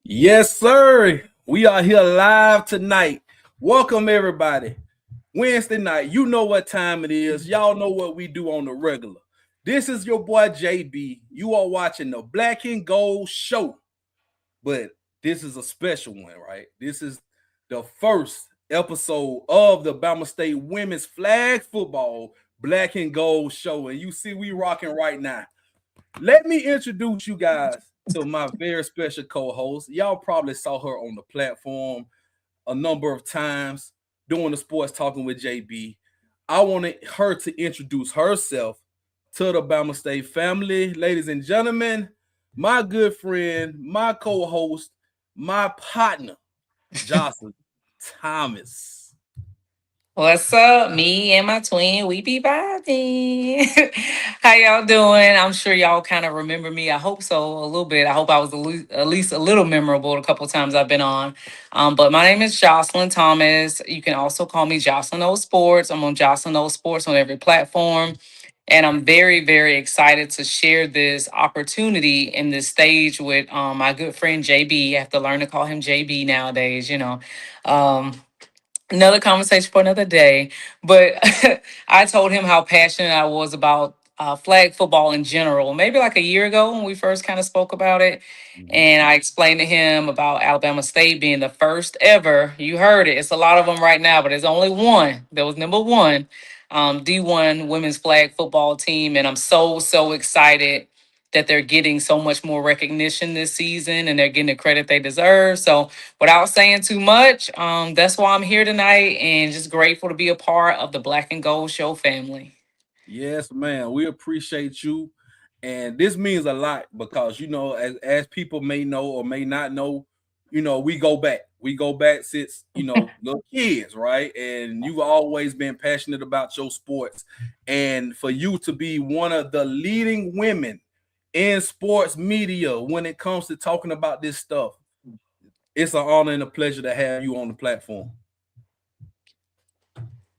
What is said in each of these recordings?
Yes, sir. We are here live tonight. Welcome, everybody. Wednesday night. You know what time it is. Y'all know what we do on the regular. This is your boy JB. You are watching the Black and Gold Show. But this is a special one, right? This is the first episode of the Bama State Women's Flag Football Black and Gold Show. And you see we rocking right now. Let me introduce you guys to my very special co-host. Y'all probably saw her on the platform a number of times doing the sports talking with JB. I wanted her to introduce herself to the Bama State family. Ladies and gentlemen, my good friend, my co-host, my partner, Jocelyn Thomas. What's up? Me and my twin, we be vibing. How y'all doing? I'm sure y'all kind of remember me. I hope so, a little bit. I hope I was at least a little memorable the couple times I've been on. But my name is Jocelyn Thomas. You can also call me Jocelyn O Sports. I'm on Jocelyn O Sports on every platform. And I'm very, very excited to share this opportunity in this stage with my good friend JB. I have to learn to call him JB nowadays. Um, Another conversation for another day. But I told him how passionate I was about flag football in general, maybe like a year ago when we first kind of spoke about it. And I explained to him about Alabama State being the first ever. You heard it. It's a lot of them right now, but there's only one. There was number one, D1 women's flag football team. And I'm so, so excited that they're getting so much more recognition this season and they're getting the credit they deserve. So without saying too much, that's why I'm here tonight and just grateful to be a part of the Black and Gold Show family. Yes, man. We appreciate you. And this means a lot because, as people may know or may not know, we go back. We go back since, little kids, right? And you've always been passionate about your sports. And for you to be one of the leading women in sports media when it comes to talking about this stuff, it's an honor and a pleasure to have you on the platform.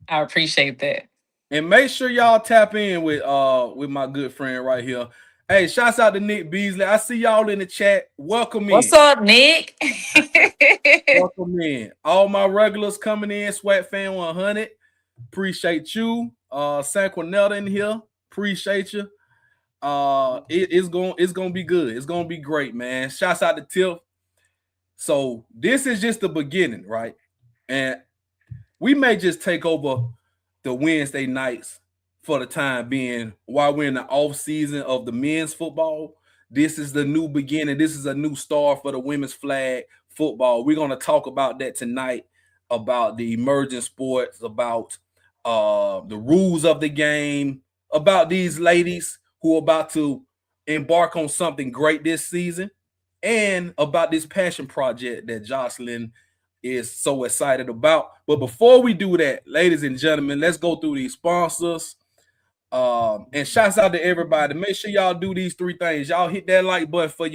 I appreciate that. And make sure y'all tap in with my good friend right here. Hey, shouts out to Nick Beasley. I see y'all in the chat. Welcome What's in. up, Nick? Welcome in. All my regulars coming in. Sweat Fan 100. Appreciate you. Sanquinetta in here. Appreciate you. It's gonna be good. It's gonna be great, man. Shouts out to Tiff. So this is just the beginning, right? And we may just take over the Wednesday nights for the time being while we're in the off season of the men's football. This is the new beginning. This is a new start for the women's flag football. We're going to talk about that tonight, about the emerging sports, about the rules of the game, about these ladies who are about to embark on something great this season, and about this passion project that Jocelyn is so excited about. But before we do that, ladies and gentlemen, let's go through these sponsors. And shouts out to everybody. Make sure y'all do these three things. Y'all hit that like button for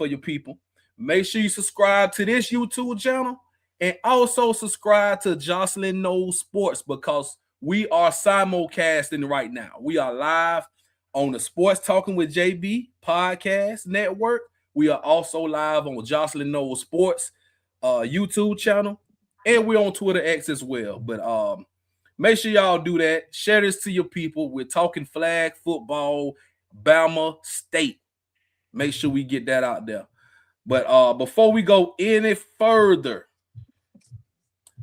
your people. Make sure you subscribe to this YouTube channel and also subscribe to Jocelyn Knows Sports because we are simulcasting right now. We are live on the Sports Talking with JB podcast network. We are also live on Jocelyn Knows Sports YouTube channel, and we're on Twitter X as well. But make sure y'all do that. Share this to your people. We're talking flag football, Bama State. Make sure we get that out there. But before we go any further,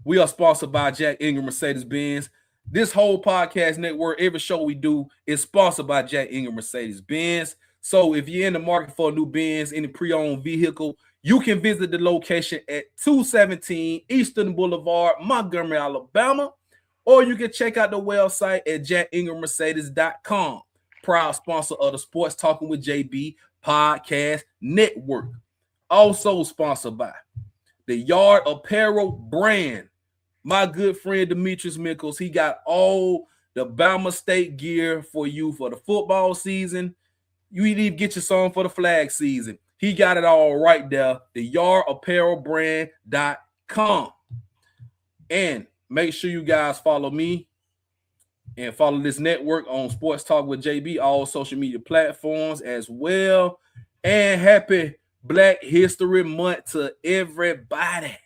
we are sponsored by Jack Ingram Mercedes-Benz. This whole podcast network, every show we do is sponsored by Jack Ingram Mercedes Benz. So if you're in the market for a new Benz, any pre-owned vehicle, you can visit the location at 217 Eastern Boulevard, Montgomery, Alabama, or you can check out the website at jackingrammercedes.com. Proud sponsor of the Sports Talking with JB podcast network. Also sponsored by the Yard Apparel brand. My good friend Demetrius Mickles, he got all the Bama State gear for you for the football season. You need to get your some for the flag season. He got it all right there. The yardapparelbrand.com. And make sure you guys follow me and follow this network on Sports Talk with JB, all social media platforms as well. And happy Black History Month to everybody.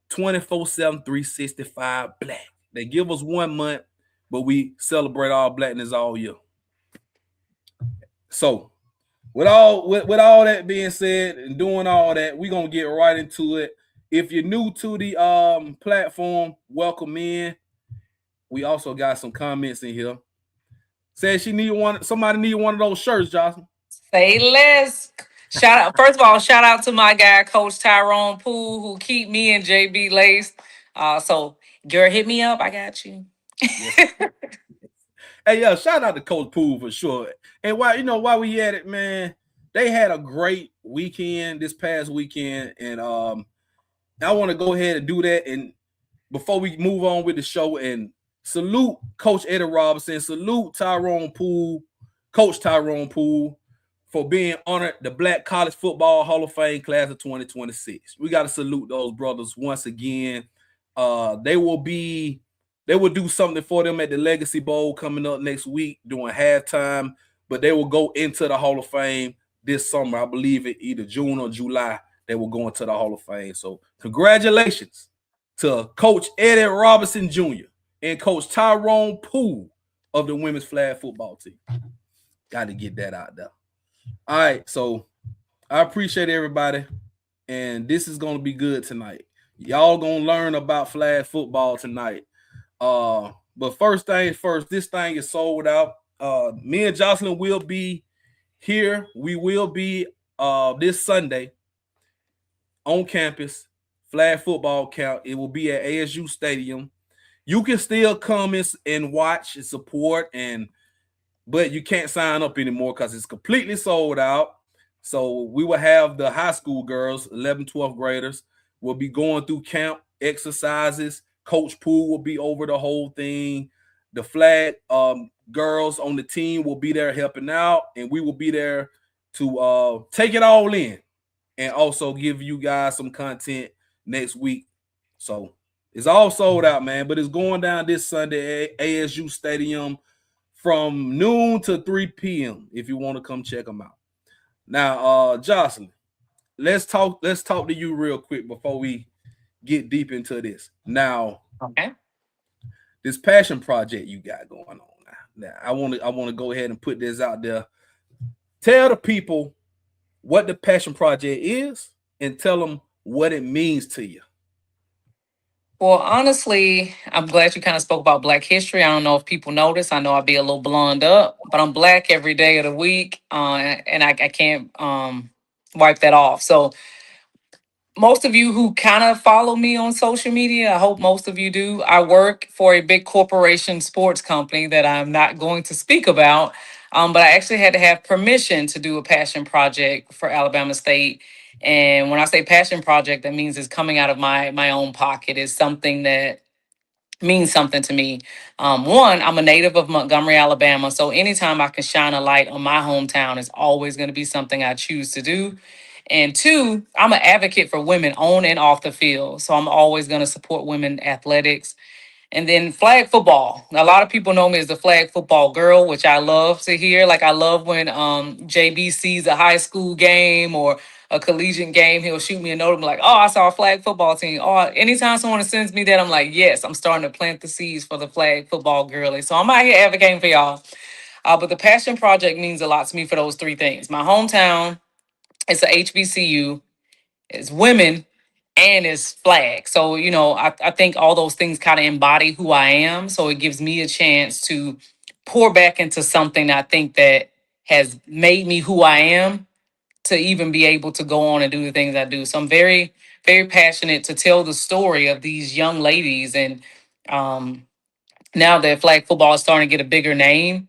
24/7, 365 black. They give us 1 month, but we celebrate our blackness all year. So, with all that being said and doing all that, we're gonna get right into it. If you're new to the platform, welcome in. We also got some comments in here. Says somebody need one of those shirts, Jocelyn. Say less. Shout out. First of all, shout out to my guy, Coach Tyrone Poole, who keep me and JB laced. So girl, hit me up. I got you. Yes. Hey, yeah, shout out to Coach Poole for sure. And why we at it, man, they had a great weekend this past weekend. And I want to go ahead and do that. And before we move on with the show, and salute Coach Eddie Robinson, salute Tyrone Poole, Coach Tyrone Poole, for being honored the Black College Football Hall of Fame class of 2026. We got to salute those brothers once again. They will do something for them at the Legacy Bowl coming up next week during halftime, but they will go into the Hall of Fame this summer. I believe it either June or July. They will go into the Hall of Fame. So congratulations to Coach Eddie Robinson Jr. and Coach Tyrone Poole of the women's flag football team. Got to get that out there. All right, so I appreciate everybody, and this is going to be good tonight. Y'all going to learn about flag football tonight. But first thing first, this thing is sold out. Me and Jocelyn will be here. We will be this Sunday on campus, flag football camp. It will be at ASU Stadium. You can still come and watch and support, but you can't sign up anymore because it's completely sold out. So we will have the high school girls, 11th, 12th graders, will be going through camp exercises. Coach Poole will be over the whole thing. The flag girls on the team will be there helping out, and we will be there to take it all in and also give you guys some content next week. So it's all sold out, man, but it's going down this Sunday at ASU Stadium from noon to 3 p.m. if you want to come check them out. Now, Jocelyn, let's talk to you real quick before we get deep into this. Now, Okay. this passion project you got going on. Now, I want to go ahead and put this out there. Tell the people what the passion project is and tell them what it means to you. Well, honestly, I'm glad you kind of spoke about Black history. I don't know if people notice. I know I'll be a little blonde up, but I'm Black every day of the week, and I can't wipe that off. So most of you who kind of follow me on social media, I hope most of you do. I work for a big corporation sports company that I'm not going to speak about, but I actually had to have permission to do a passion project for Alabama State. And when I say passion project, that means it's coming out of my own pocket. It's something that means something to me. One, I'm a native of Montgomery, Alabama. So anytime I can shine a light on my hometown, it's always going to be something I choose to do. And two, I'm an advocate for women on and off the field. So I'm always going to support women athletics. And then flag football. A lot of people know me as the flag football girl, which I love to hear. Like I love when JB sees a high school game or a collegiate game, he'll shoot me a note and be like, oh, I saw a flag football team. Oh, anytime someone sends me that, I'm like, yes, I'm starting to plant the seeds for the flag football girly. So I'm out here advocating for y'all. But the Passion Project means a lot to me for those three things. My hometown, it's a HBCU, it's women, and it's flag. So, I think all those things kind of embody who I am. So it gives me a chance to pour back into something I think that has made me who I am to even be able to go on and do the things I do. So I'm very, very passionate to tell the story of these young ladies. And um, now that flag football is starting to get a bigger name,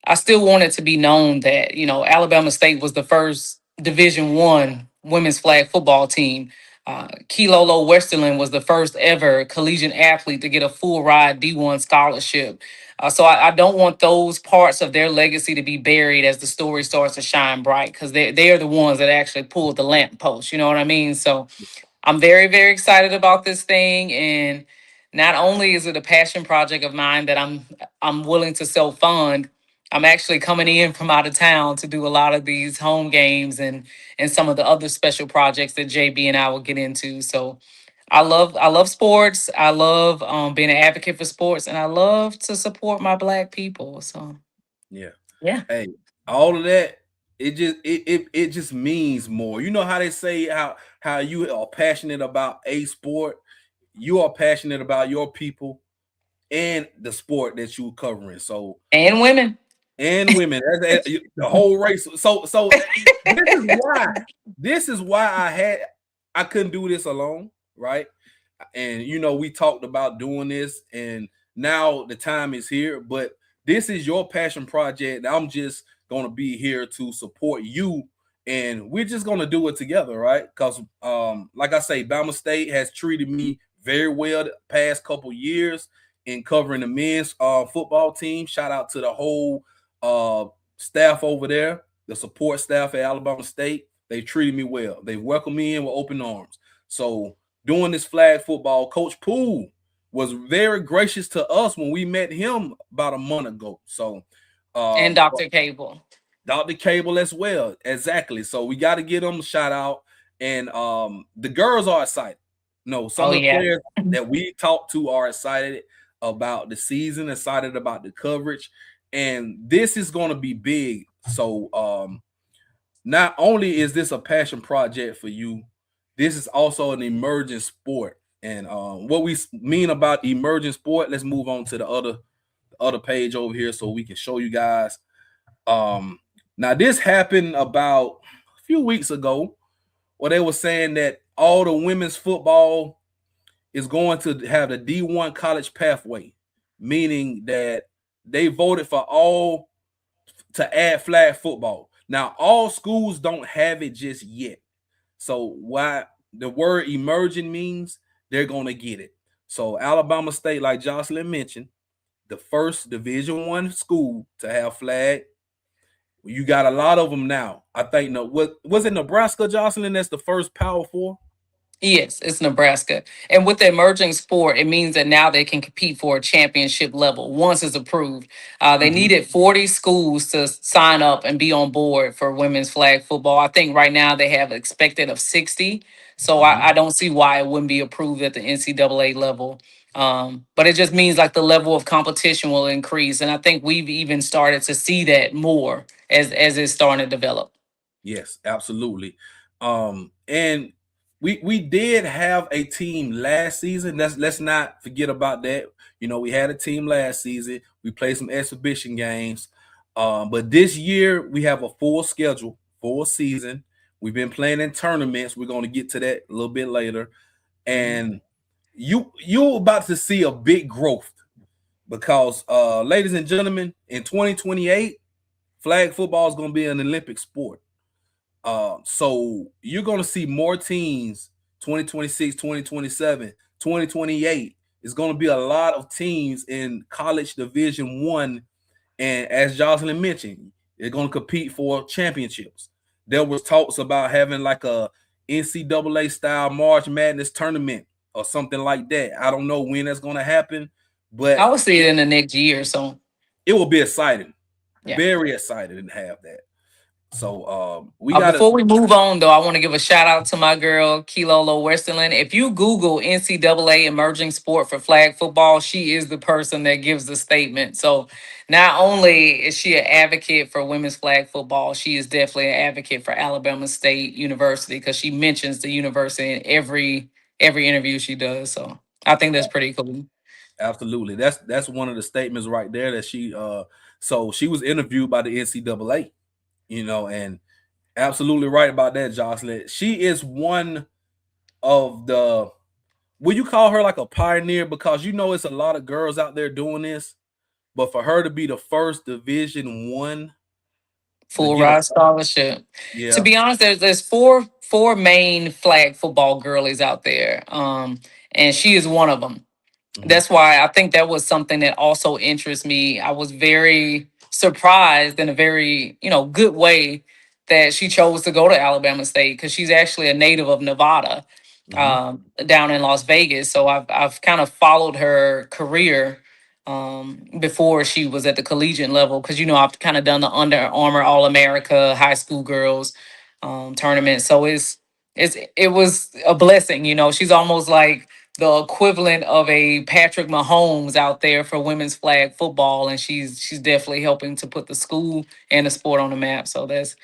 I still want it to be known that Alabama State was the first Division I women's flag football team. Kilolo Westerland was the first ever collegiate athlete to get a full ride D1 scholarship. So I don't want those parts of their legacy to be buried as the story starts to shine bright, because they are the ones that actually pulled the lamp post. You know what I mean? So I'm very, very excited about this thing. And not only is it a passion project of mine that I'm willing to self fund, I'm actually coming in from out of town to do a lot of these home games and some of the other special projects that JB and I will get into. So I love sports. I love being an advocate for sports, and I love to support my Black people. So Yeah. yeah. Hey, all of that, it just means more. You know how they say how you are passionate about a sport, you are passionate about your people and the sport that you're covering. So And women. and women, the whole race. So this is why I couldn't do this alone, right? And we talked about doing this, and now the time is here. But this is your passion project. I'm just gonna be here to support you, and we're just gonna do it together, right? Because like I say, Bama State has treated me very well the past couple years in covering the men's football team. Shout out to the whole uh staff over there, the support staff at Alabama State. They treated me well. They welcomed me in with open arms. So doing this flag football, Coach Poole was very gracious to us when we met him about a month ago. So And Dr. Cable. Dr. Cable as well. Exactly. So we got to get them a shout out. And the girls are excited. No, some Oh of the yeah. players that we talked to are excited about the season, excited about the coverage. And this is going to be big. So not only is this a passion project for you, this is also an emerging sport. And what we mean about emerging sport, let's move on to the other page over here so we can show you guys. Um, Now this happened about a few weeks ago, where they were saying that all the women's football is going to have the D1 college pathway, meaning that they voted for all to add flag football. Now all schools don't have it just yet. So why the word emerging means they're gonna get it. So Alabama State, like Jocelyn mentioned, the first Division I school to have flag. You got a lot of them now. I think no, what was it Nebraska, Jocelyn? That's the first Power Four. Yes, it's Nebraska. And with the emerging sport, it means that now they can compete for a championship level once it's approved. They Mhm. needed 40 schools to sign up and be on board for women's flag football. I think right now they have expected of 60. So I Mhm. don't see why it wouldn't be approved at the NCAA level. But it just means like the level of competition will increase. And I think we've even started to see that more as it's starting to develop. Yes, absolutely. And we did have a team last season. Let's not forget about that. We had a team last season. We played some exhibition games. But this year we have a full schedule, full season. We've been playing in tournaments. We're going to get to that a little bit later. And you're about to see a big growth because ladies and gentlemen, in 2028, flag football is going to be an Olympic sport. So you're going to see more teams 2026, 2027, 2028. It's going to be a lot of teams in college division 1. And as Jocelyn mentioned, they're going to compete for championships. There was talks about having like a NCAA style March Madness tournament or something like that. I don't know when that's going to happen, I but will see it in the next year or so. it will be exciting. Yeah. Very excited to have that. So we got to. Before we move on, though, I want to give a shout out to my girl, Kilolo Westerland. If you Google NCAA emerging sport for flag football, she is the person that gives the statement. So not only is she an advocate for women's flag football, she is definitely an advocate for Alabama State University, because she mentions the university in every interview she does. So I think that's pretty cool. Absolutely. That's one of the statements right there that so she was interviewed by the NCAA, and absolutely right about that, Jocelyn. She is one of the will you call her like a pioneer, because it's a lot of girls out there doing this, but for her to be the first Division 1 to Full get a ride scholarship. To yeah. be honest, there's four main flag football girlies out there, and she is one of them. Mhm, That's why I think that was something that also interests me. I was very surprised in a very, good way that she chose to go to Alabama State because she's actually a native of Nevada, mhm, down in Las Vegas. So I've kind of followed her career before she was at the collegiate level because I've kind of done the Under Armour All America high school girls tournament. So it was a blessing. She's almost like the equivalent of a Patrick Mahomes out there for women's flag football, and she's definitely helping to put the school and the sport on the map. So that's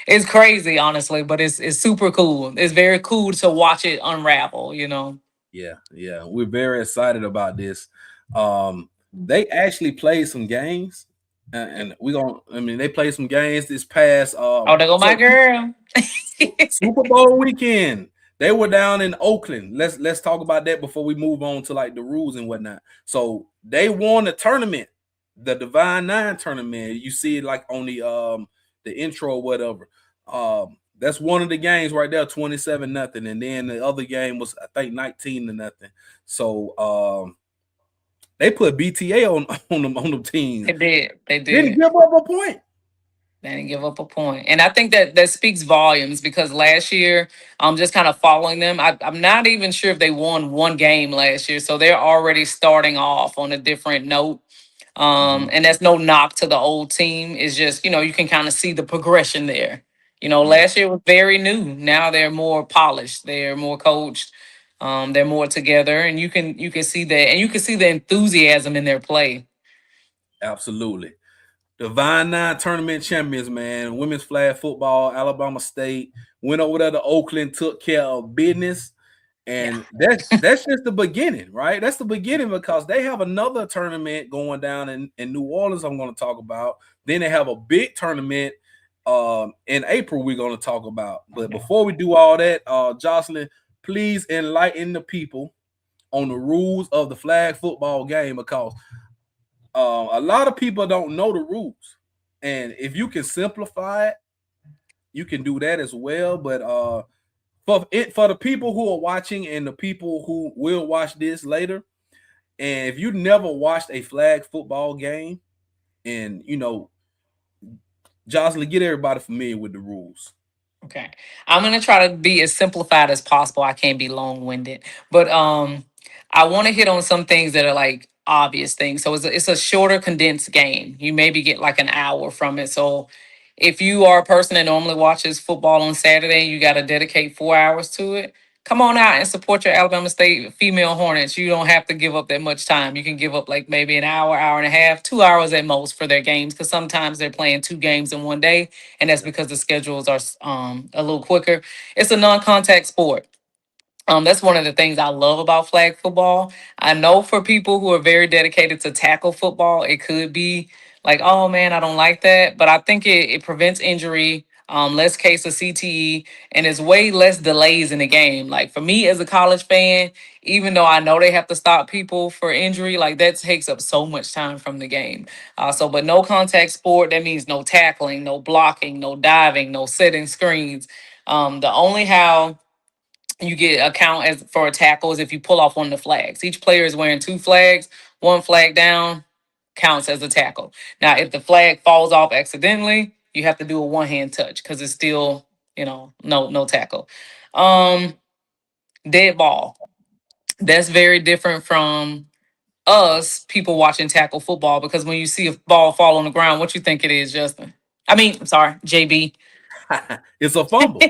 it's crazy, honestly, but it's super cool. It's very cool to watch it unravel. yeah. We're very excited about this. They actually played some games, and we gonna. I mean, they played some games this past. Oh, there go my So girl. Super Bowl weekend. They were down in Oakland. Let's talk about that before we move on to like the rules and whatnot. So they won the tournament, the Divine Nine tournament. You see it like on the intro or whatever. That's one of the games right there, 27-0. And then the other game was I think 19-0. So they put BTA on them teams. They did. They Didn't did. give up a point. They didn't give up a point. And I think that speaks volumes because last year, I'm just kind of following them. I'm not even sure if they won one game last year. So they're already starting off on a different note. Mhm. And that's no knock to the old team. It's just, you can kind of see the progression there. Yeah, Last year was very new. Now they're more polished. They're more coached. They're more together. And you can see that. And you can see the enthusiasm in their play. absolutely. Divine Nine tournament champions, man. Women's flag football, Alabama State went over there to Oakland, took care of business, Yeah. and that's just the beginning, right? That's the beginning because they have another tournament going down in New Orleans. I'm going to talk about. Then they have a big tournament in April. We're going to talk about. But before we do all that, Jocelyn, please enlighten the people on the rules of the flag football game because a lot of people don't know the rules, and if you can simplify it, you can do that as well. But for the people who are watching and the people who will watch this later, and if you never watched a flag football game, and Jocelyn, get everybody familiar with the rules. Okay. I'm gonna try to be as simplified as possible. I can't be long winded, but I want to hit on some things that are like obvious things. So it's a shorter, condensed game. You maybe get like an hour from it. So if you are a person that normally watches football on Saturday, you got to dedicate 4 hours to it. Come on out and support your Alabama State female Hornets. You don't have to give up that much time. You can give up like maybe an hour, hour and a half, 2 hours at most for their games because sometimes they're playing two games in one day, and that's because the schedules are a little quicker. It's a non-contact sport. That's one of the things I love about flag football. I know for people who are very dedicated to tackle football, it could be like, oh man, I don't like that. But I think it prevents injury, less case of CTE, and it's way less delays in the game. Like for me as a college fan, even though I know they have to stop people for injury, like that takes up so much time from the game. But no contact sport, that means no tackling, no blocking, no diving, no setting screens. The only how you get a count as for a tackle is if you pull off one of the flags. Each player is wearing two flags. One flag down counts as a tackle. Now, if the flag falls off accidentally, you have to do a one hand touch because it's still, no tackle. Um, Dead ball. That's very different from us people watching tackle football because when you see a ball fall on the ground, what you think it is, Justin? I mean, I'm sorry, JB. It's a fumble.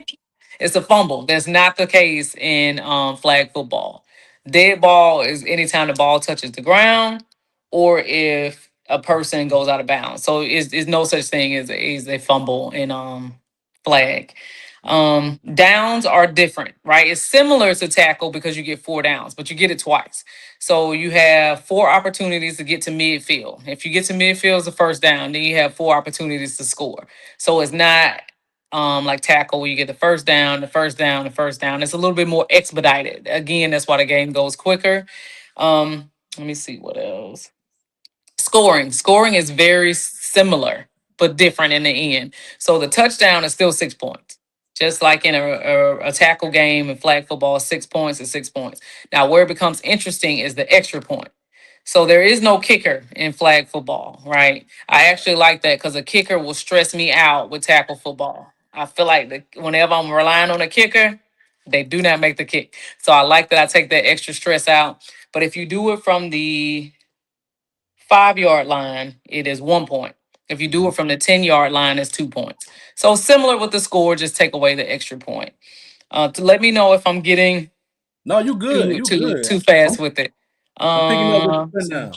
It's a fumble. That's not the case in flag football. Dead ball is anytime the ball touches the ground or if a person goes out of bounds. So it's no such thing as a fumble in flag. Downs are different, right? It's similar to tackle because you get 4 downs, but you get it twice. So you have 4 opportunities to get to midfield. If you get to midfield, it's the first down. Then you have 4 opportunities to score. So it's not like tackle where you get the first down, the first down, the first down. It's a little bit more expedited. Again, that's why the game goes quicker. Let me see what else. Scoring is very similar but different in the end. So the touchdown is still 6 points, just like in a tackle game and flag football. 6 points is 6 points. Now where it becomes interesting is the extra point. So there is no kicker in flag football, right? I actually like that because a kicker will stress me out with tackle football. I feel like whenever I'm relying on a kicker, they do not make the kick. So I like that I take that extra stress out. But if you do it from the 5 yard line, it is 1 point. If you do Mhm. it from the 10 yard line, it's 2 points. So similar with the score, just take away the extra point. To let me know if I'm getting No, you good. You good. too fast I'm, with it. I'm picking up what you're putting So down.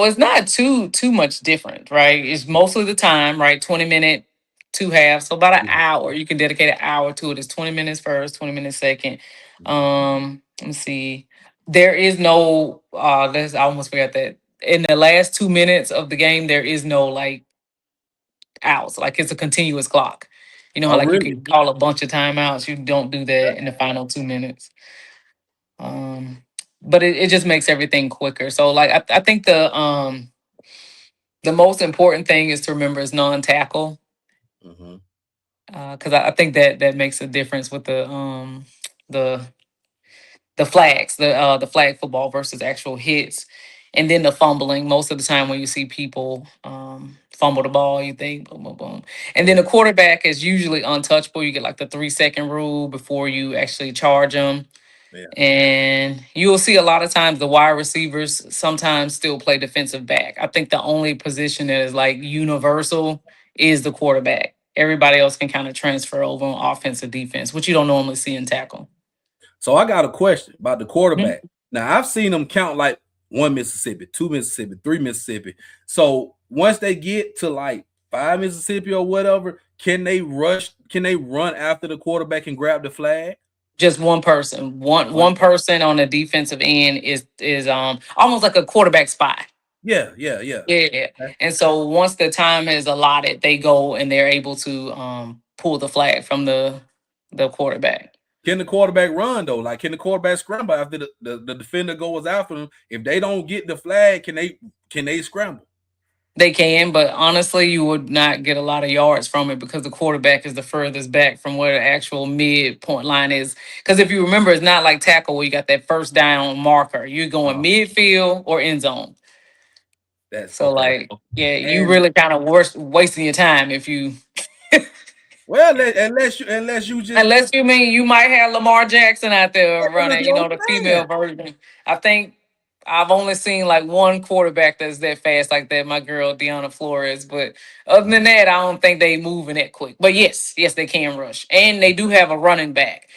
it's not too much different, right? It's mostly the time, right? 20 minute, 2 halves, so about an Yeah. hour. You can dedicate an hour to it. It's 20 minutes first, 20 minutes second. Mhm. Let me see. There is no. I almost forgot that. In the last 2 minutes of the game, there is no like outs. Like it's a continuous clock. You know how Oh, like you really? can call a bunch of timeouts. You don't do that in the final 2 minutes. Um, but it just makes everything quicker. So like I think the most important thing is to remember is non-tackle, Hmm. because I think that makes a difference with the the flags, the flag football versus actual hits, and then the fumbling. Most of the time, when you see people fumble the ball, you think boom, boom, boom, and then Yeah. the quarterback is usually untouchable. You get like the 3 second rule before you actually charge them. Yeah. And you'll see a lot of times the wide receivers sometimes still play defensive back. I think the only position that is like universal is the quarterback. Everybody else can kind of transfer over on offense or defense, which you don't normally see in tackle. So I got a question about the Mhm. quarterback. Now I've seen them count like one Mississippi, two Mississippi, three Mississippi. So once they get to like five Mississippi or whatever, can they rush? Can they run after the quarterback and grab the flag? Just one person, one One. one person on the defensive end is almost like a quarterback spy. Yeah, yeah, yeah. Yeah. Okay. And so once the time is allotted, they go and they're able to pull the flag from the quarterback. Can the quarterback run though? Like, can the quarterback scramble after the defender goes after them? If they don't get the flag, can they scramble? They can, but honestly, you would not get a lot of yards from it because the quarterback is the furthest back from where the actual midpoint line is. Because if you remember, it's not like tackle where you got that first down marker. You're going Uh, midfield or end zone. that's So, okay. like, yeah, you And really kind of wasting your time if you, well, unless you just unless you mean you might have Lamar Jackson out there that's running, what I'm the saying. female version. I think I've only seen like one quarterback that's that fast like that, my girl Deanna Flores. But other than that, I don't think they moving that quick. But yes, they can rush. And they do have a running back.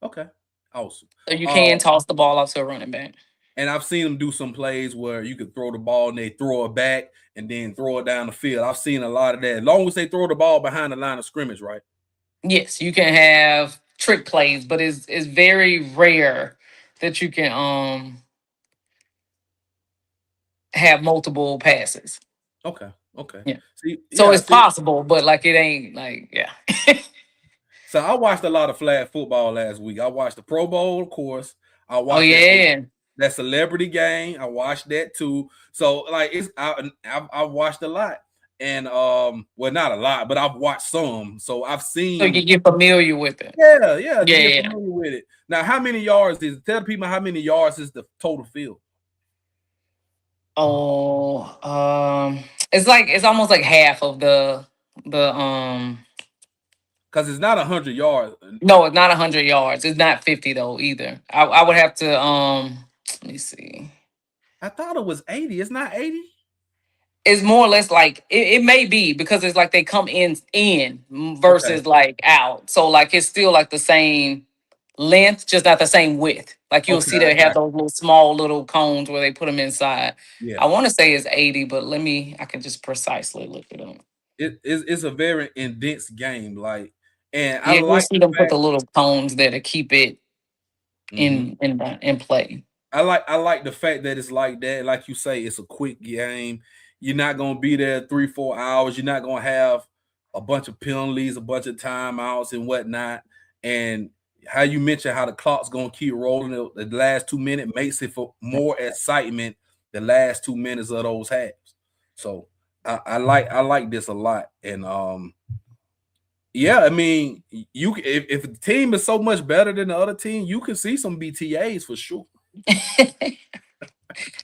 Okay, awesome. So you Uh, can toss the ball out to a running back. and I've seen them do some plays where you could throw the ball and they throw it back and then throw it down the field. I've seen a lot of that. As long as they throw the ball behind the line of scrimmage, right? Yes, you can have trick plays, but it's very rare that you can have multiple passes. Okay, okay. Yeah. See, So yeah, it's see. possible, but like it ain't like yeah. So I watched a lot of flag football last week. I watched the Pro Bowl, of course. I Oh watched yeah. that celebrity game. I watched that too. So like I've watched a lot, and well, not a lot, but I've watched some. So I've So you seen. get familiar with it. Yeah, to Yeah, get yeah. familiar with it. Now, how many yards is? Tell people how many yards is the total field? Oh, it's like it's almost like half of the Because it's not 100 yards. no, it's not 100 yards. It's not 50 though either. I would have to let me see. I thought it was 80. It's not 80. It's more or less like it may be because it's like they come in Okay, versus like out. So like it's still like the same length, just not the same width. Like you'll okay, see they have okay. those little small little cones where they put them inside. Yeah. I want to say it's 80, but I can just precisely look it up. it's a very intense game. Like, and I Yeah, you'll like see the them put fact. the little cones there to keep it Mhm. in play. I like the fact that it's like that. Like you say, it's a quick game. You're not gonna be there 3-4 hours. You're not gonna have a bunch of penalties, a bunch of timeouts and whatnot. And how you mentioned how the clock's gonna keep rolling. The last 2 minutes makes it for more excitement. The last 2 minutes of those halves. So I like this a lot. And yeah, I mean, if the team is so much better than the other team, you can see some BTAs for sure.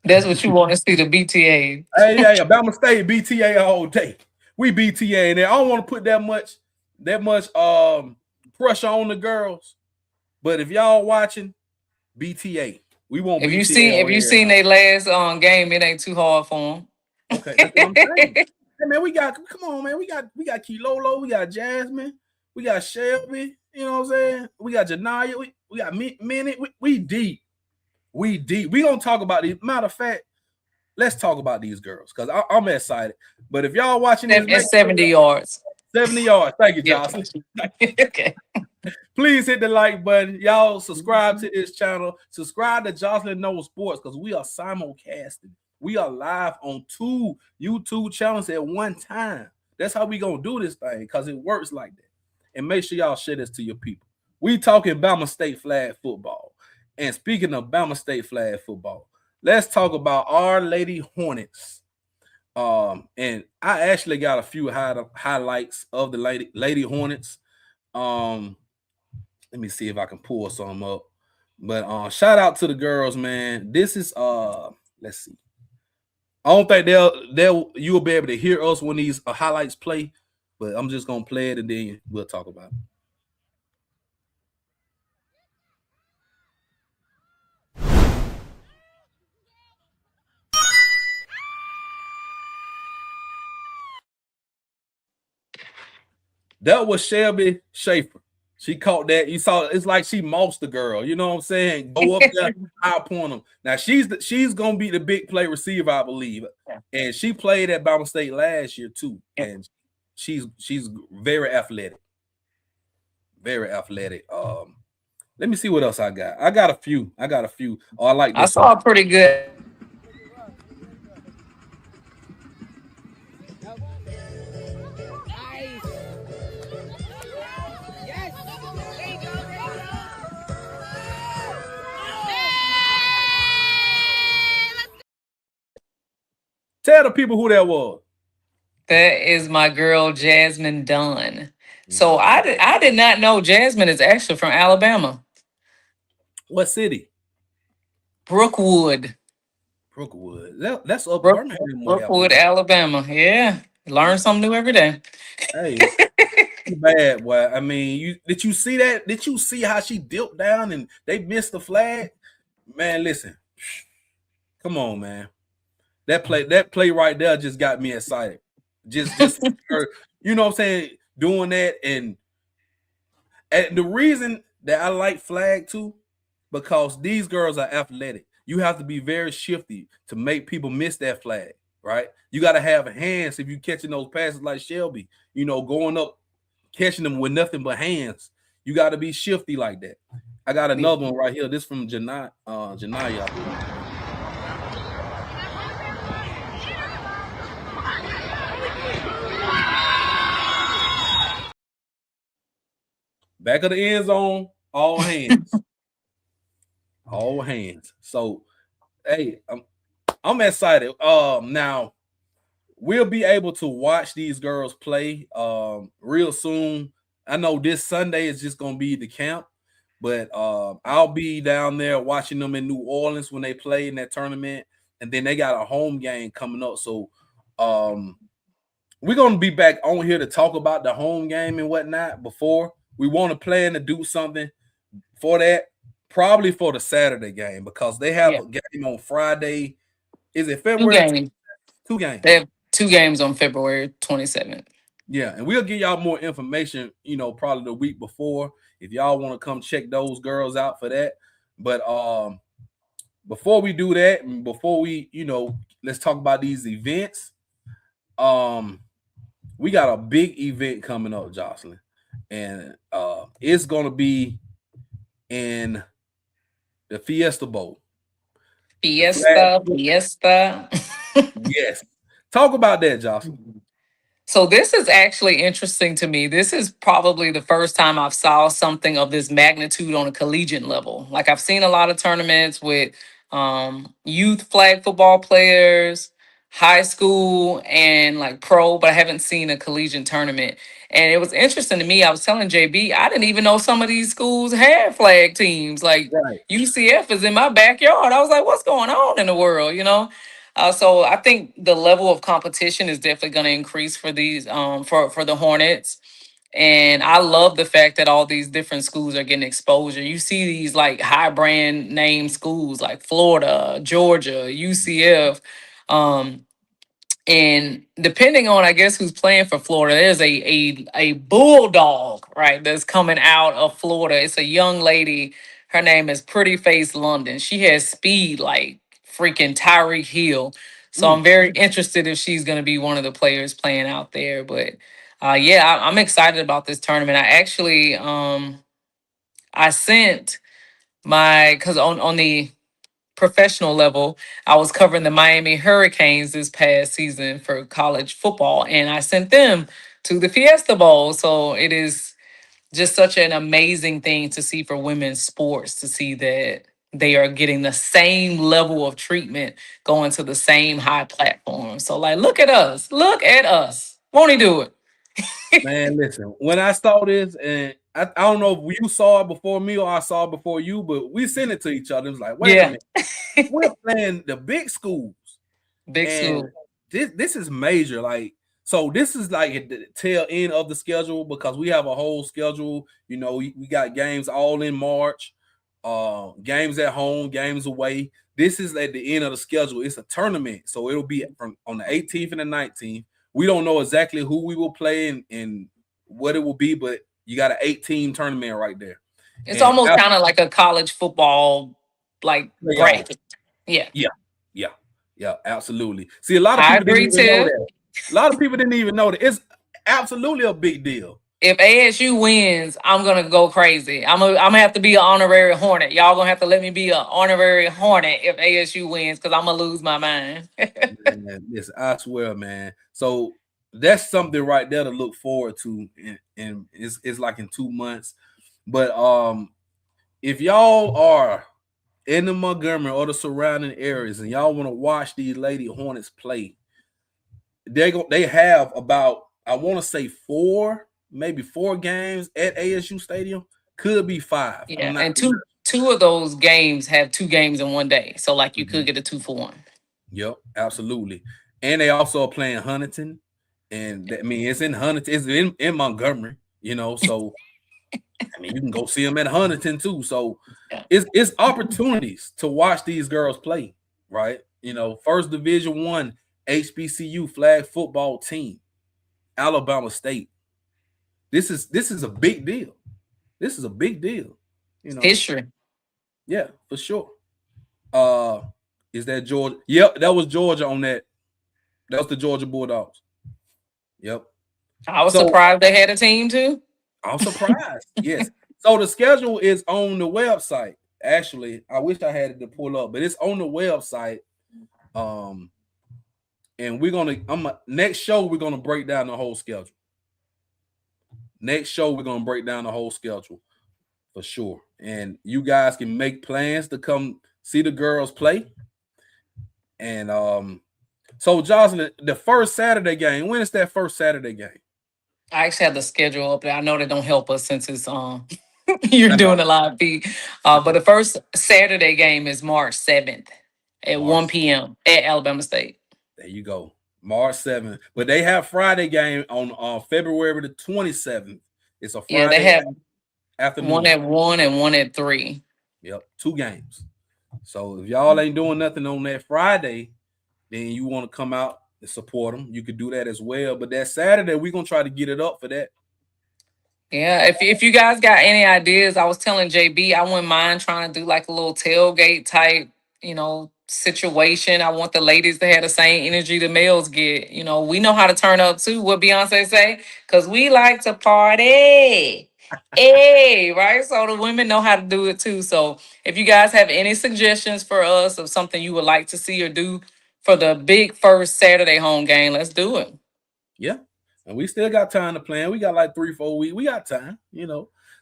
That's what you want to see, the BTA. Hey, Bama State BTA all day. We BTA, and I don't want to put that much pressure on the girls. But if y'all watching BTA, we want BTA If on you seen everybody. their last game, it ain't too hard for Okay, that's what I'm saying. them. Hey man, we got come on, man. We got Kilolo, we got Jasmine, we got Shelby. You know what I'm saying? We got Janaya, we got Minute. We deep. We deep. We gonna talk about these. Matter of fact, let's talk about these girls because I'm excited. But if y'all watching this, make It's sure 70 yards. 70 yards. Thank you, Yeah. Jocelyn. Okay. Please hit the like button. Y'all subscribe to this channel. Subscribe to Jocelyn Knows Sports because we are simulcasting. We are live on 2 YouTube channels at one time. That's how we gonna do this thing because it works like that. And make sure y'all share this to your people. We talking Bama State flag football. And speaking of Bama State flag football, let's talk about Our Lady Hornets. And I actually got a few highlights of the Lady Hornets. Um, let me see if I can pull some up. But shout out to the girls, man. This is let's see. I don't think they'll you'll be able to hear us when these highlights play, but I'm just gonna play it and then we'll talk about it. That was Shelby Schaefer. She caught that. You saw it's like she mossed the girl. You know what I'm saying? Go up there, high point them. Now she's gonna be the big play receiver, I believe. And she played at Bama State last year too. And she's very athletic. Very athletic. Let me see what else I got. I got a few. Oh, I like I this one. saw a pretty good. Tell the people who that was. That is my girl Jasmine Dunn. So I did not know Jasmine is actually from Alabama, What city? Brookwood, Brookwood. That's up Brook, Birmingham way up Brookwood, there. Alabama. Yeah, learn something new every day. Hey, too bad, boy. I mean, did you see that? Did you see how she dipped down and they missed the flag? Man, listen. Come on, man. That play right there just got me excited. Just her, you know what I'm saying, doing that and the reason that I like flag too, because these girls are athletic. You have to be very shifty to make people miss that flag, right? You got to have hands if you catching those passes like Shelby, going up, catching them with nothing but hands. You got to be shifty like that. I got another one right here. This from Janaya, I believe. Back of the end zone, all hands. All hands. So, hey, I'm excited. Now we'll be able to watch these girls play real soon. I know this Sunday is just gonna be the camp, but I'll be down there watching them in New Orleans when they play in that tournament, and then they got a home game coming up. So we're gonna be back on here to talk about the home game and whatnot before. We want to plan to do something for that, probably for the Saturday game because they have a game on Friday. Is it Two February? games. 2 games. They have 2 games on February 27th. Yeah, and we'll give y'all more information, probably the week before if y'all want to come check those girls out for that. But before we do that, and before we, let's talk about these events. we got a big event coming up, Jocelyn, and it's gonna be in the Fiesta Bowl, the flag. Fiesta, Fiesta. Yes, talk about that, Jocelyn. So this is actually interesting to me. This is probably the first time I've saw something of this magnitude on a collegiate level. Like I've seen a lot of tournaments with youth flag football players, high school, and like pro, but I haven't seen a collegiate tournament. And it was interesting to me. I was telling JB, I didn't even know some of these schools had flag teams. Like Right. UCF is in my backyard. I was like, what's going on in the world? So I think the level of competition is definitely going to increase for these for the Hornets. And I love the fact that all these different schools are getting exposure. You see these like high brand name schools like Florida, Georgia, UCF. Um, and depending on, I guess, who's playing for Florida, there's a bulldog, right, that's coming out of Florida. It's a young lady. Her name is Pretty Face London. She has speed like freaking Tyreek Hill. So Mm, I'm very interested if she's going to be one of the players playing out there. But yeah, I'm excited about this tournament. I sent my because on the professional level, I was covering the Miami Hurricanes this past season for college football, and I sent them to the Fiesta Bowl. So it is just such an amazing thing to see for women's sports to see that they are getting the same level of treatment going to the same high platform. So, like, look at us. Look at us. Won't he do it? man, listen. When I saw this, and I don't know if you saw it before me or I saw it before you, but we sent it to each other. It was like, wait a Yeah. minute, we're playing the big schools. Big And school. this is major. Like, so this is like at the tail end of the schedule because we have a whole schedule. We got games all in March, games at home, games away. This is at the end of the schedule. It's a tournament, so it'll be from on the 18th and the 19th. We don't know exactly who we will play and what it will be, but you got an 8-team tournament right there. It's And almost after kind of like a college football like playoff, bracket. Yeah. yeah, yeah, yeah, absolutely. See, a lot of I people didn't agree even know too. that. A lot of people didn't even know that. It's absolutely a big deal. If ASU wins, I'm gonna go crazy. I'm gonna have to be an honorary Hornet. Y'all gonna have to let me be an honorary Hornet if ASU wins, because I'm gonna lose my mind. Man, listen, I swear, man. So that's something right there to look forward to, and it's like in 2 months. But if y'all are in the Montgomery or the surrounding areas and y'all want to watch these Lady Hornets play, they have about, I want to say maybe four games at ASU Stadium. Could be five. I'm Yeah, not. and two of those games have two games in one day, so like you could Mhm. get a 2-for-1. Yep, absolutely. And they also are playing Huntington, and I mean it's in Huntington, it's in Montgomery. So I mean you can go see them at Huntington too. So Yeah. it's opportunities to watch these girls play, right? First Division 1 HBCU flag football team, Alabama State. This is a big deal. This is a big deal. You know, History. yeah, for sure. Uh, is that Georgia? Yep, that was Georgia on that. That was the Georgia Bulldogs. Yep. I was So surprised they had a team too. I'm surprised. Yes. So the schedule is on the website. Actually, I wish I had it to pull up, but it's on the website. Um, and next show we're gonna break down the whole schedule. Next show we're gonna break down the whole schedule for sure. And you guys can make plans to come see the girls play. And so Jocelyn, the first Saturday game. When is that first Saturday game? I actually have the schedule up there. I know they don't help us since it's you're I know. doing a live feed. I But know. the first Saturday game is March 7th at March. 1 p.m. at Alabama State. There you go. March 7th. But they have Friday game on February the 27th. It's a Yeah, they Friday have one afternoon. at 1 and one at 3. Yep. 2 games. So if y'all ain't doing nothing on that Friday, then you want to come out and support them. You could do that as well. But that Saturday, we're gonna try to get it up for that. Yeah, if you guys got any ideas, I was telling JB I wouldn't mind trying to do like a little tailgate type, situation. I want the ladies to have the same energy the males get. We know how to turn up too. What Beyonce say? Because we like to party. Hey, right? So the women know how to do it too. So if you guys have any suggestions for us of something you would like to see or do for the big first Saturday home game, let's do it. Yeah. And we still got time to plan. We got like 3, 4 weeks. We got time.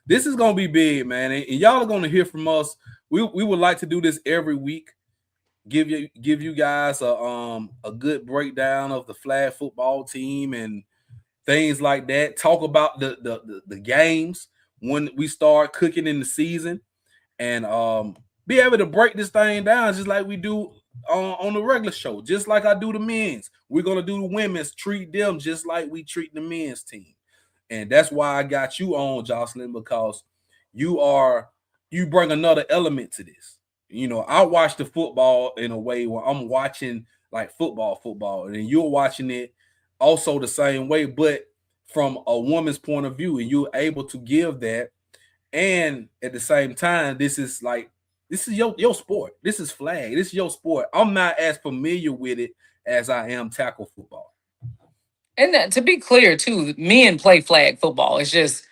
This is gonna be big, man. And y'all are gonna hear from us. We would like to do this every week. Give you guys a good breakdown of the flag football team and things like that. Talk about the games when we start cooking in the season, and be able to break this thing down just like we do on the regular show, just like I do the men's. We're gonna do the women's, treat them just like we treat the men's team, and that's why I got you on, Jocelyn, because you are you bring another element to this. I watch the football in a way where I'm watching like football, and you're watching it also the same way, but from a woman's point of view, and you're able to give that. And at the same time, this is your sport. This is flag. This is your sport. I'm not as familiar with it as I am tackle football. And to be clear, too, men play flag football. It's just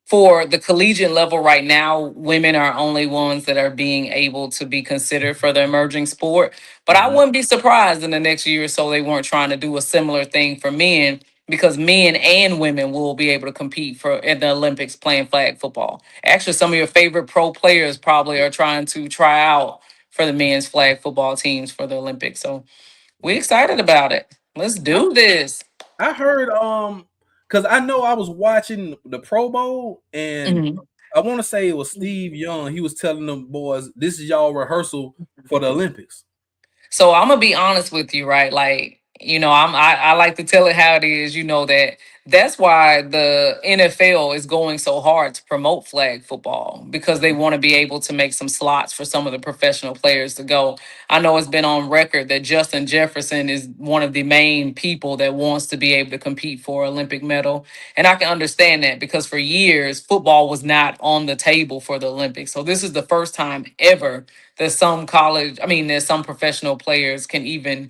for the collegiate level right now, women are only ones that are being able to be considered for the emerging sport. But I Mhm. wouldn't be surprised in the next year or so they weren't trying to do a similar thing for men because men and women will be able to compete for in the Olympics playing flag football. Actually, some of your favorite pro players probably are trying to try out for the men's flag football teams for the Olympics. So we're Yeah. excited about it. Let's I, do this. I heard because I know I was watching the Pro Bowl, and Mhm. I want to say it was Steve Young. He was telling them boys, "This is y'all rehearsal for the Olympics." So I'm gonna be honest with you, right? Like, I like to tell it how it is. You know that's why the NFL is going so hard to promote flag football because they Mhm. want to be able to make some slots for some of the professional players to go. I know it's been on record that Justin Jefferson is one of the main people that wants to be able to compete for Olympic medal. And I can understand that because for years football was not on the table for the Olympics. So this is the first time ever there's some professional players can even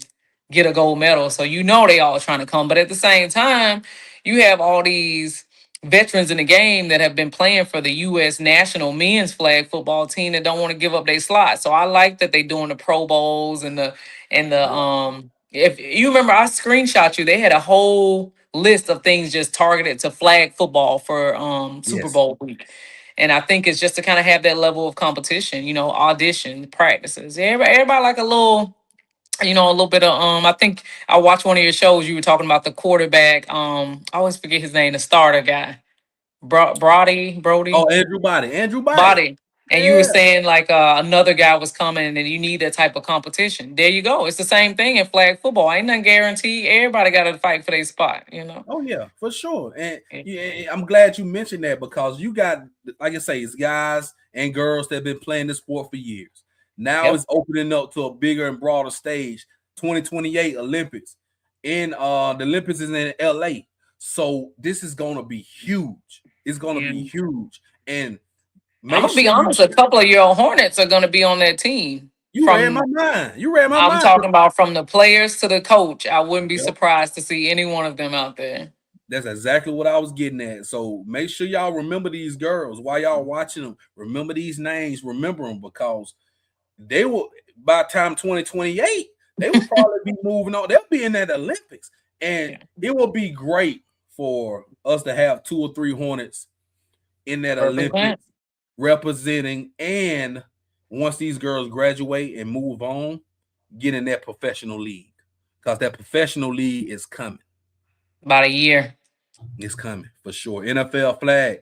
get a gold medal. So they all trying to come. But at the same time, you have all these veterans in the game that have been playing for the US national men's flag football team that don't want to give up their slot. So I like that they doing the Pro Bowls and the Yeah. if you remember I screenshot you, they had a whole list of things just targeted to flag football for Super Yes. Bowl week. And I think it's just to kind of have that level of competition, audition practices. Everybody like a little bit of I think I watched one of your shows. You were talking about the quarterback. I always forget his name, the starter guy, Oh, Brody Andrew Body. Andrew Body. Body. And you were Yeah. saying like another guy was coming, and you need that type of competition. There you go. It's the same thing in flag football. Ain't nothing guaranteed. Everybody got to fight for their spot. Oh yeah, for sure. And Yeah. yeah, I'm glad you mentioned that because you got, like I say, it's guys and girls that have been playing this sport for years. Now Yep. it's opening up to a bigger and broader stage. 2028 Olympics. In the Olympics is in LA. So this is gonna be huge. It's gonna Yeah. be huge. And I'm make gonna be sure you honest. A couple of your Hornets are gonna be on that team. you read my From mind. You read my I'm mind. talking about from the players to the coach. I wouldn't be Yep. surprised to see any one of them out there. That's exactly what I was getting at. So make sure y'all remember these girls while y'all watching them. Remember these names. Remember them because they will, by the time 2028, they will probably be moving on. They'll be in that Olympics. And Yeah. it will be great for us to have 2 or 3 Hornets in that Represent. Olympics representing. And once these girls graduate and move on, get in that professional league. Because that professional league is coming. About a year. It's coming for sure. NFL flag.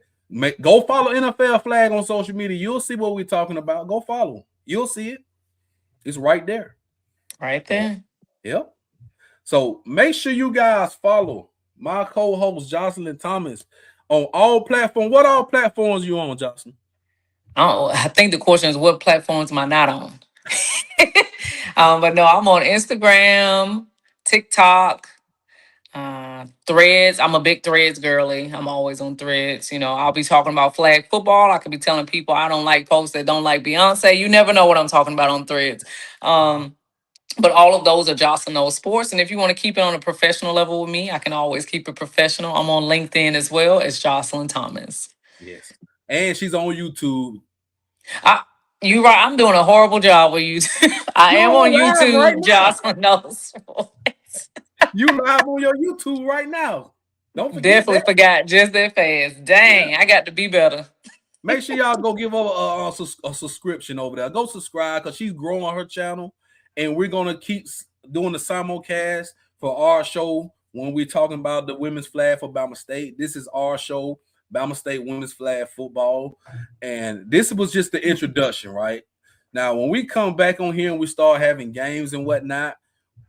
Go follow NFL flag on social media. You'll see what we're talking about. Go follow. You'll see it. It's right there. Right So, there. yep. So make sure you guys follow my co-host Jocelyn Thomas on all platforms. What all platforms you on, Jocelyn? I think the question is what platforms am I not on? But no, I'm on Instagram, TikTok, Threads. I'm a big Threads girly. I'm always on Threads. I'll be talking about flag football. I could be telling people I don't like posts that don't like Beyonce. You never know what I'm talking about on Threads. But all of those are Jocelyn Knowles Sports. And if you want to keep it on a professional level with me, I can always keep it professional. I'm on LinkedIn as well as Jocelyn Thomas. Yes. And she's on YouTube. You right. I'm doing a horrible job with you. I You're am on live right YouTube, now. Jocelyn Knowles Sports. You live on your YouTube right now. Don't forget Definitely that. forgot just that fast. Dang, Yeah. I got to be better. Make sure y'all go give her a subscription over there. Go subscribe because she's growing her channel, and we're gonna keep doing the simulcast for our show when we're talking about the women's flag for Bama State. This is our show, Bama State women's flag football, and this was just the introduction, right? Now, when we come back on here and we start having games and whatnot,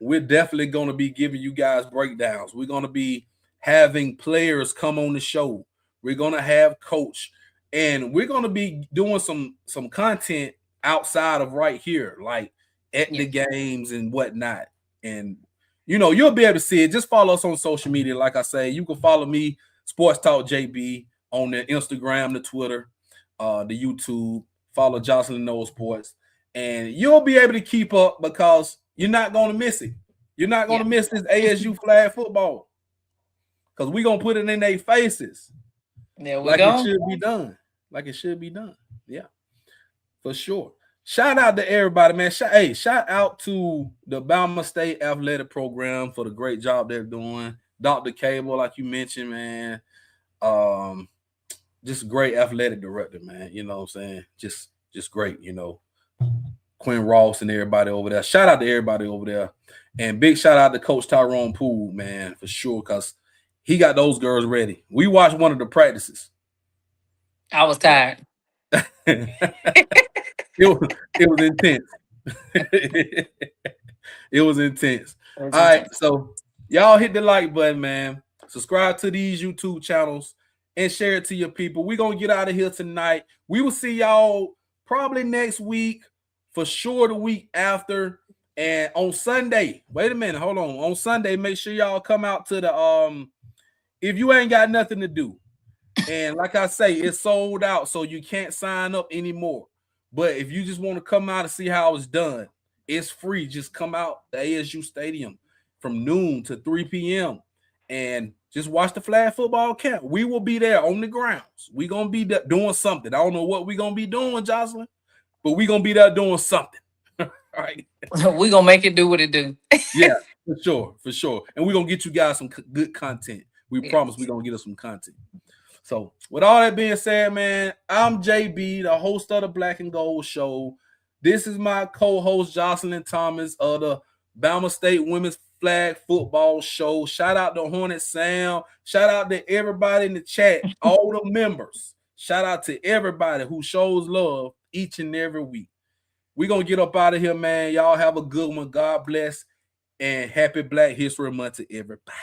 we're definitely going to be giving you guys breakdowns. We're going to be having players come on the show. We're going to have coach. And we're going to be doing some content outside of right here, like at the games and whatnot. And, you'll be able to see it. Just follow us on social media. Like I say, you can follow me, Sports Talk JB, on the Instagram, the Twitter, the YouTube. Follow Jocelyn Knowles Sports. And you'll be able to keep up because you're not going to miss it. You're not going to miss this ASU flag football because we're going to put it in their faces. There we like go. It should be done. Like it should be done. Yeah, for sure. Shout out to everybody, man. Shout out to the Bama State Athletic Program for the great job they're doing. Dr. Cable, like you mentioned, man. Just great athletic director, man. You know what I'm saying? Just great, Quinn Ross and everybody over there. Shout out to everybody over there. And big shout out to Coach Tyrone Poole, man, for sure, because he got those girls ready. We watched one of the practices. I was tired. It was intense. It was intense. All right, so y'all hit the like button, man. Subscribe to these YouTube channels and share it to your people. We're going to get out of here tonight. We will see y'all probably next week, for sure the week after. And on Sunday, wait a minute, hold on. On Sunday, make sure y'all come out to the if you ain't got nothing to do. And like I say, it's sold out, so you can't sign up anymore. But if you just want to come out and see how it's done, it's free. Just come out the ASU Stadium from noon to 3 p.m. and just watch the flag football camp. We will be there on the grounds. We're going to be doing something. I don't know what we're going to be doing, Jocelyn, but we're going to be there doing something. All right. We're going to make it do what it do. Yeah, for sure. And we're going to get you guys some good content. We promise we're going to get us some content. So, with all that being said, man, I'm JB, the host of the Black and Gold Show. This is my co-host, Jocelyn Thomas, of the Bama State Women's Flag Football Show. Shout out to Hornet Sam. Shout out to everybody in the chat, all the members. Shout out to everybody who shows love each and every week. We're going to get up out of here, man. Y'all have a good one. God bless. And happy Black History Month to everybody.